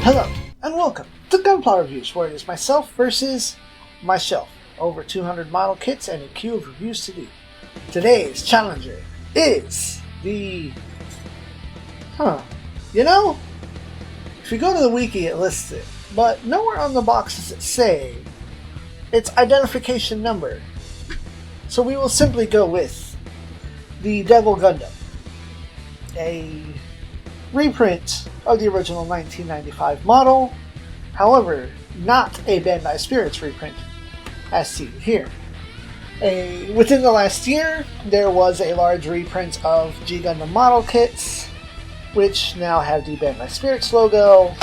Hello, and welcome to Gunpla-Reviews, where it is myself versus my shelf. Over 200 model kits and a queue of reviews to do. Today's challenger is the... if you go to the wiki it lists it, but nowhere on the box does it say its identification number. So we will simply go with the Devil Gundam, a reprint of the original 1995 model, however, not a Bandai Spirits reprint, as seen here. Within the last year, there was a large reprint of G Gundam model kits, which now have the Bandai Spirits logo,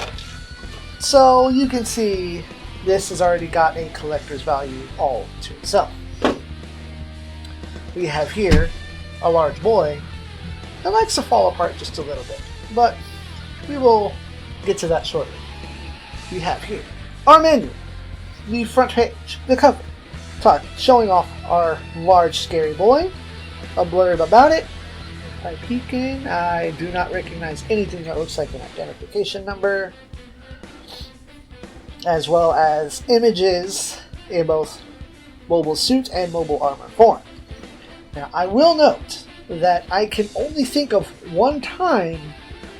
so you can see this has already got a collector's value all to itself. We have here a large boy that likes to fall apart just a little bit, but we will get to that shortly. We have here our manual, the front page, the cover, showing off our large scary boy, a blurb about it. By peeking, I do not recognize anything that looks like an identification number, as well as images in both mobile suit and mobile armor form. Now, I will note that I can only think of one time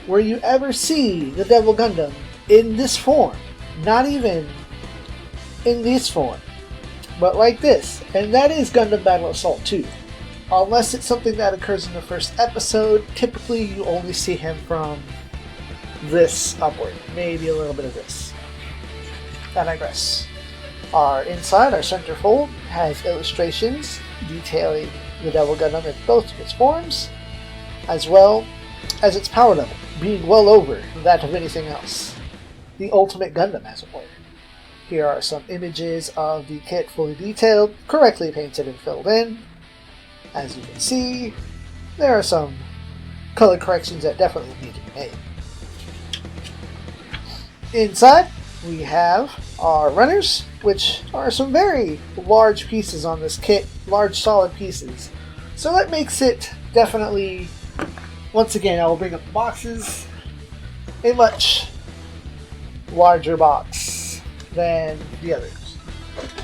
where you ever see the Devil Gundam in this form, not even in this form, but like this, and that is Gundam Battle Assault 2. Unless it's something that occurs in the first episode, typically you only see him from this upward, maybe a little bit of this. I digress. Our inside, our centerfold, has illustrations detailing the Devil Gundam in both of its forms, as well as its power level, being well over that of anything else. The ultimate Gundam, as it were. Here are some images of the kit fully detailed, correctly painted and filled in. As you can see, there are some color corrections that definitely need to be made. Inside, we have our runners, which are some very large pieces on this kit, large solid pieces. So that makes it definitely, once again, I will bring up the boxes, a much larger box than the others.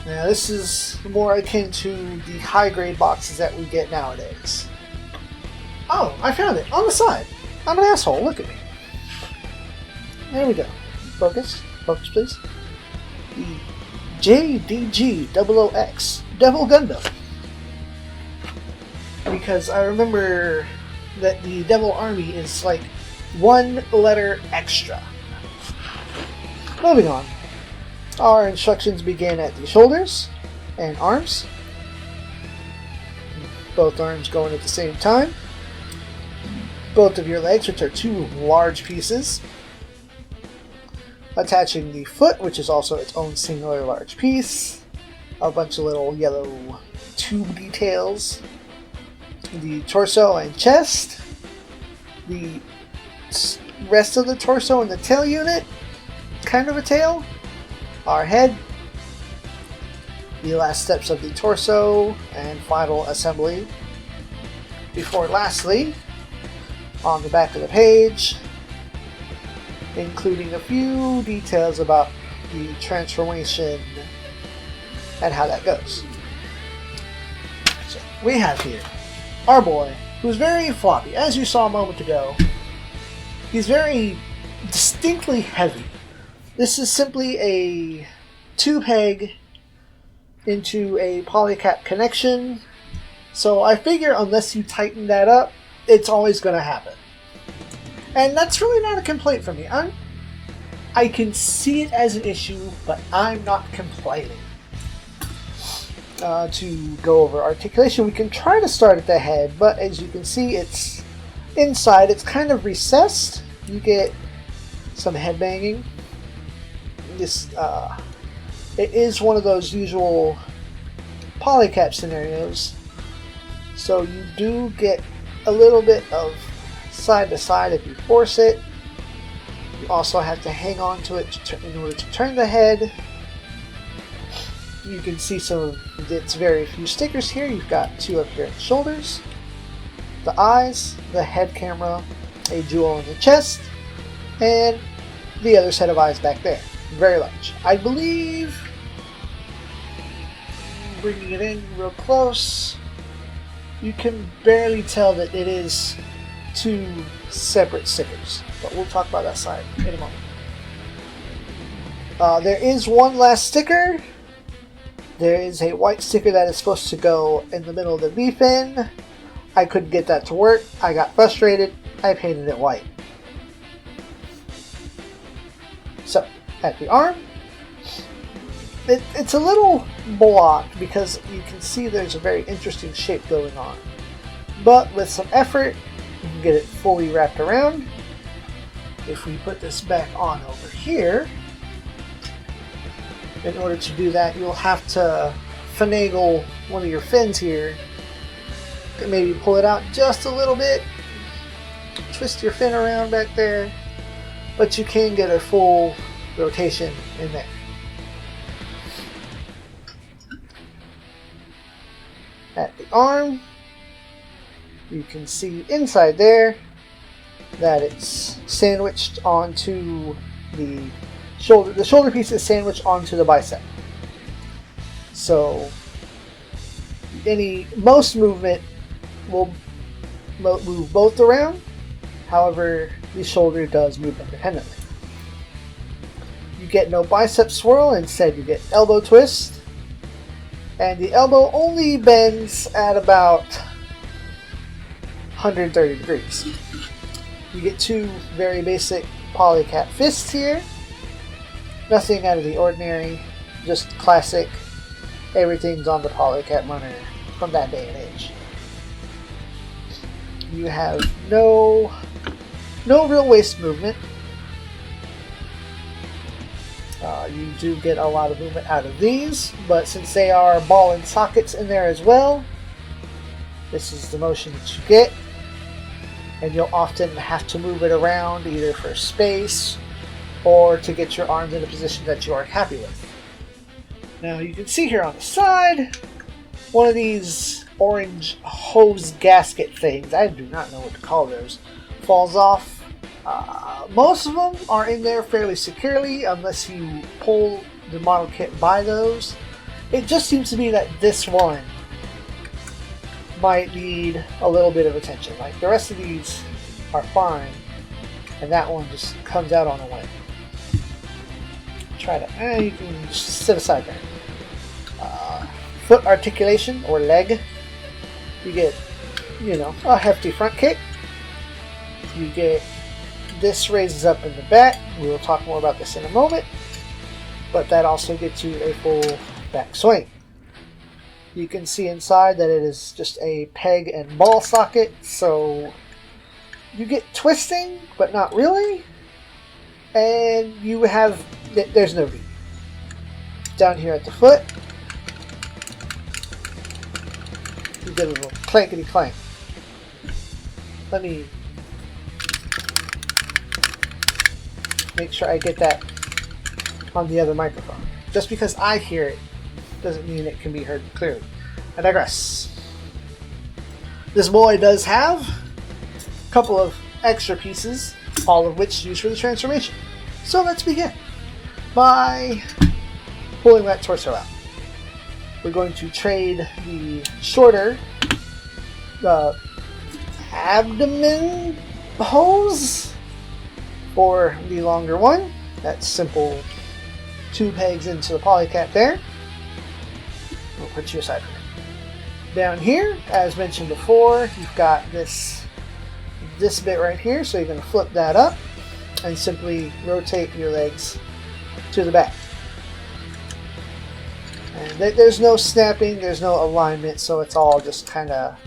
Now this is more akin to the high-grade boxes that we get nowadays. Oh, I found it! On the side! I'm an asshole, look at me. There we go. Focus. Focus, please. The JDG-00X Devil Gundam. Because I remember that the Devil Army is like one letter extra. Moving on. Our instructions begin at the shoulders and arms. Both arms going at the same time. Both of your legs, which are two large pieces. Attaching the foot, which is also its own singular large piece. A bunch of little yellow tube details. The torso and chest. The rest of the torso and the tail unit. Kind of a tail. Our head, the last steps of the torso, and final assembly. Before lastly, on the back of the page, including a few details about the transformation and how that goes. So we have here our boy, who's very floppy. As you saw a moment ago, he's very distinctly heavy. This is simply a 2-peg into a polycap connection, so I figure unless you tighten that up, it's always going to happen. And that's really not a complaint from me. I can see it as an issue, but I'm not complaining. To go over articulation, we can try to start at the head, but as you can see, it's inside, it's kind of recessed. You get some head banging. It is one of those usual polycap scenarios, so you do get a little bit of side to side if you force it. You also have to hang on to it in order to turn the head. You can see some of its very few stickers here. You've got two up here at the shoulders, the eyes, the head camera, a jewel on the chest, and the other set of eyes back there. Very large. I believe, bringing it in real close, you can barely tell that it is two separate stickers. But we'll talk about that side in a moment. There is one last sticker. There is a white sticker that is supposed to go in the middle of the V-fin. I couldn't get that to work. I got frustrated. I painted it white. So, at the arm, it's a little blocked because you can see there's a very interesting shape going on. But with some effort, you can get it fully wrapped around. If we put this back on over here, in order to do that, you'll have to finagle one of your fins here. Maybe pull it out just a little bit. Twist your fin around back there. But you can get a full rotation in there. At the arm, you can see inside there that it's sandwiched onto the shoulder. The shoulder piece is sandwiched onto the bicep. So most movement will move both around. However, the shoulder does move independently. You get no bicep swirl, instead you get elbow twist. And the elbow only bends at about 130 degrees. You get two very basic polycat fists here. Nothing out of the ordinary, just classic. Everything's on the polycat runner from that day and age. You have no real waist movement. You do get a lot of movement out of these, but since they are ball and sockets in there as well, this is the motion that you get. And you'll often have to move it around either for space or to get your arms in a position that you are happy with. Now you can see here on the side, one of these orange hose gasket things, I do not know what to call those, falls off. Most of them are in there fairly securely unless you pull the model kit by those. It just seems to be that this one might need a little bit of attention. Like the rest of these are fine, and that one just comes out on a whim. Try to, you can just sit aside there. Foot articulation or leg. You get, a hefty front kick. You get this raises up in the back. We will talk more about this in a moment. But that also gets you a full back swing. You can see inside that it is just a peg and ball socket, so you get twisting, but not really. And you have, there's no V. Down here at the foot, you get a little clankety clank. Let me make sure I get that on the other microphone. Just because I hear it doesn't mean it can be heard clearly. I digress. This boy does have a couple of extra pieces, all of which used for the transformation. So let's begin by pulling that torso out. We're going to trade the shorter abdomen hose for the longer one. That's simple, 2 pegs into the polycat there. We'll put you aside for now. Down here, as mentioned before, you've got this bit right here, so you're going to flip that up and simply rotate your legs to the back. And there's no snapping, there's no alignment, so it's all just kind of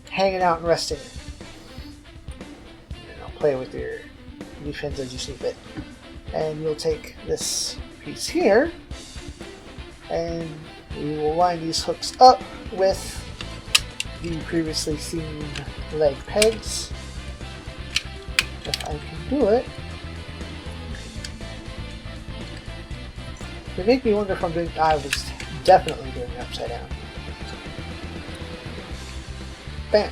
hanging out and resting. Play with your fins as you see fit. And you'll take this piece here, and we will line these hooks up with the previously seen leg pegs. If I can do it. They make me wonder if I'm doing, I was definitely doing it upside down. Bam. There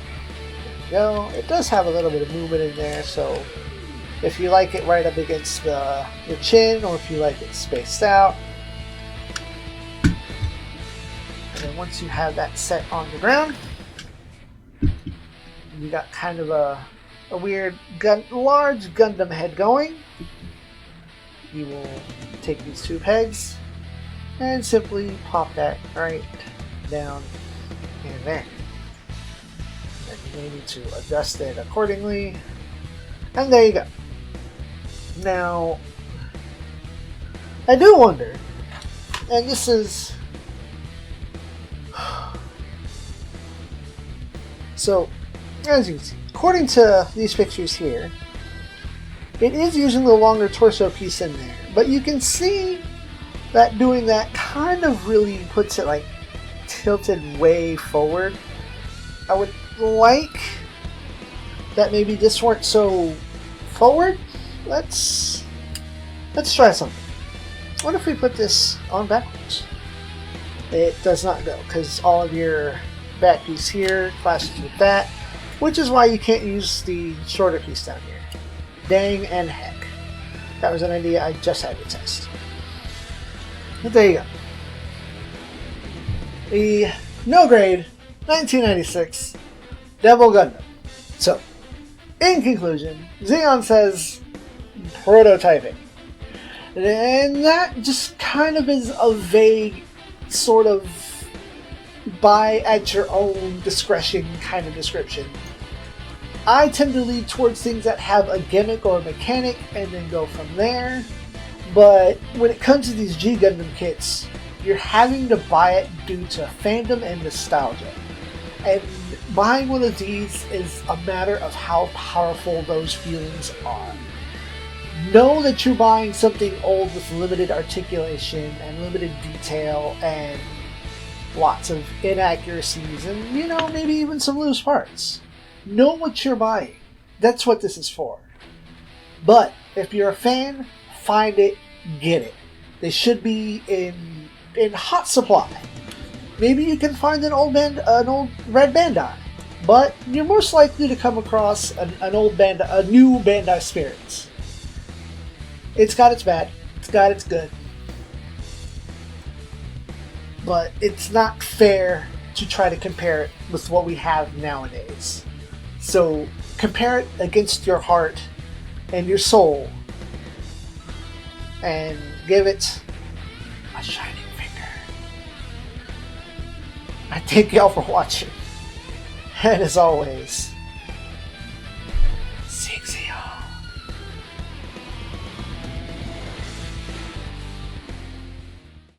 we go. It does have a little bit of movement in there, so if you like it right up against the chin, or if you like it spaced out. And then once you have that set on the ground, you got kind of a weird large Gundam head going. You will take these two pegs and simply pop that right down in there. And you may need to adjust it accordingly. And there you go. Now, I do wonder, and this is... So, as you can see, according to these pictures here, it is using the longer torso piece in there, but you can see that doing that kind of really puts it like tilted way forward. I would like that maybe this weren't so forward. Let's try something. What if we put this on backwards? It does not go, because all of your back piece here clashes with that, which is why you can't use the shorter piece down here. Dang and heck. That was an idea I just had to test. But there you go. The no grade 1996 Devil Gundam. So, in conclusion, ZEON says prototyping. And that just kind of is a vague sort of buy at your own discretion kind of description. I tend to lead towards things that have a gimmick or a mechanic and then go from there. But when it comes to these G Gundam kits, you're having to buy it due to fandom and nostalgia. And buying one of these is a matter of how powerful those feelings are. Know that you're buying something old with limited articulation and limited detail and lots of inaccuracies and, you know, maybe even some loose parts. Know what you're buying. That's what this is for. But if you're a fan, find it, get it. They should be in hot supply. Maybe you can find an old red Bandai, but you're most likely to come across a new Bandai Spirits. It's got its bad, it's got its good, but it's not fair to try to compare it with what we have nowadays. So compare it against your heart and your soul and give it a shining finger. I thank y'all for watching. And as always,